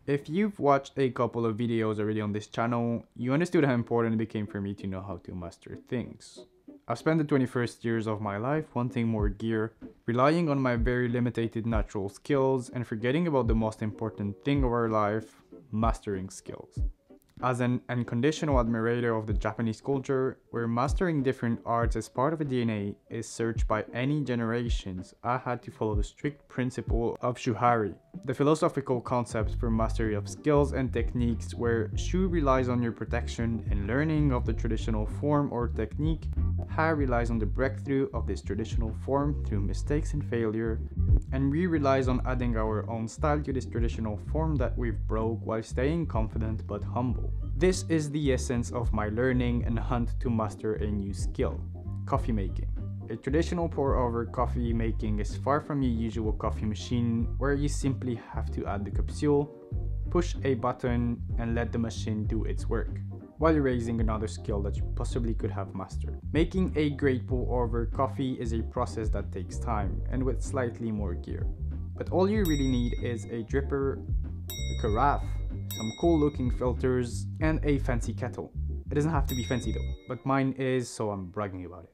If you've watched a couple of videos already on this channel, you understood how important it became for me to know how to master things. I've spent the 21st years of my life wanting more gear, relying on my very limited natural skills, and forgetting about the most important thing of our life, mastering skills. As an unconditional admirer of the Japanese culture, where mastering different arts as part of a DNA is searched by any generations, I had to follow the strict principle of Shuhari, the philosophical concept for mastery of skills and techniques where Shu relies on your protection and learning of the traditional form or technique, Ha relies on the breakthrough of this traditional form through mistakes and failure, and Ri relies on adding our own style to this traditional form that we've broke while staying confident but humble. This is the essence of my learning and hunt to master a new skill, coffee making. A traditional pour-over coffee making is far from your usual coffee machine where you simply have to add the capsule, push a button, and let the machine do its work, while erasing another skill that you possibly could have mastered. Making a great pour-over coffee is a process that takes time and with slightly more gear. But all you really need is a dripper, a carafe, some cool looking filters, and a fancy kettle. It doesn't have to be fancy though, but mine is, so I'm bragging about it.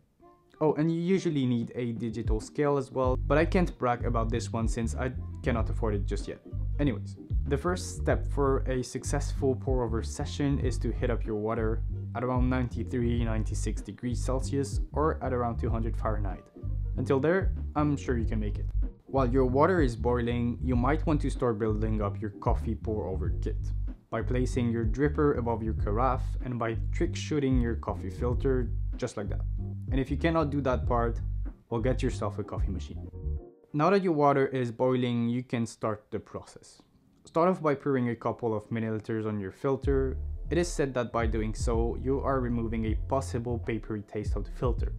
Oh, and you usually need a digital scale as well, but I can't brag about this one since I cannot afford it just yet. Anyways, the first step for a successful pour-over session is to heat up your water at around 93-96 degrees Celsius or at around 200 Fahrenheit. Until there, I'm sure you can make it. While your water is boiling, you might want to start building up your coffee pour-over kit by placing your dripper above your carafe and by trick shooting your coffee filter just like that. And if you cannot do that part, well, get yourself a coffee machine. Now that your water is boiling, you can start the process. Start off by pouring a couple of milliliters on your filter. It is said that by doing so, you are removing a possible papery taste of the filter.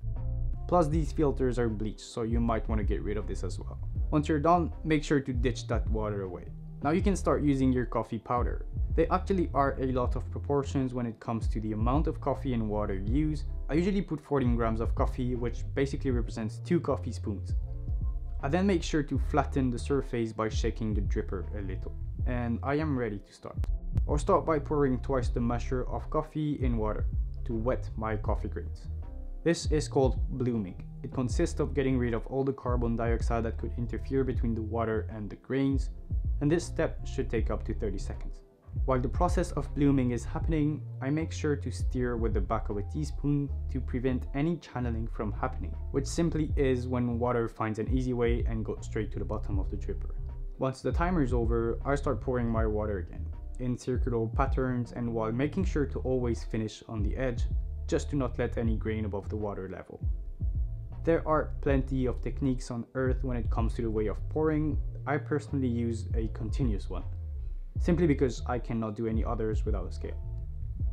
Plus, these filters are bleached, so you might want to get rid of this as well. Once you're done, make sure to ditch that water away. Now you can start using your coffee powder. They actually are a lot of proportions when it comes to the amount of coffee and water you use. I usually put 14 grams of coffee, which basically represents 2 coffee spoons. I then make sure to flatten the surface by shaking the dripper a little. And I am ready to start. Or start by pouring twice the measure of coffee in water to wet my coffee grains. This is called blooming. It consists of getting rid of all the carbon dioxide that could interfere between the water and the grains, and this step should take up to 30 seconds. While the process of blooming is happening, I make sure to stir with the back of a teaspoon to prevent any channeling from happening, which simply is when water finds an easy way and goes straight to the bottom of the dripper. Once the timer is over, I start pouring my water again, in circular patterns and while making sure to always finish on the edge, just to not let any grain above the water level. There are plenty of techniques on earth when it comes to the way of pouring. I personally use a continuous one, simply because I cannot do any others without a scale.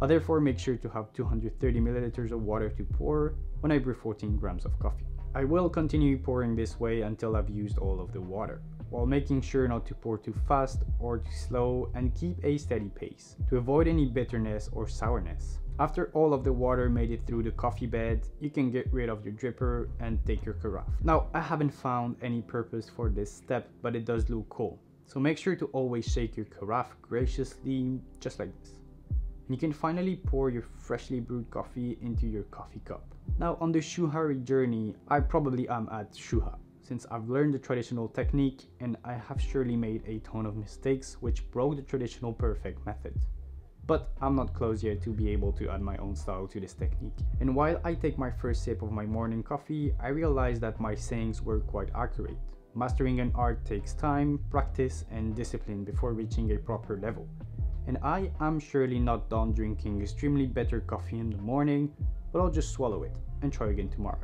I therefore make sure to have 230 milliliters of water to pour when I brew 14 grams of coffee. I will continue pouring this way until I've used all of the water, while making sure not to pour too fast or too slow and keep a steady pace to avoid any bitterness or sourness. After all of the water made it through the coffee bed, you can get rid of your dripper and take your carafe. Now, I haven't found any purpose for this step, but it does look cool. So make sure to always shake your carafe graciously, just like this. And you can finally pour your freshly brewed coffee into your coffee cup. Now, on the Shuhari journey, I probably am at Shuha, since I've learned the traditional technique and I have surely made a ton of mistakes which broke the traditional perfect method. But I'm not close yet to be able to add my own style to this technique. And while I take my first sip of my morning coffee, I realize that my sayings were quite accurate. Mastering an art takes time, practice, and discipline before reaching a proper level. And I am surely not done drinking extremely better coffee in the morning, but I'll just swallow it and try again tomorrow.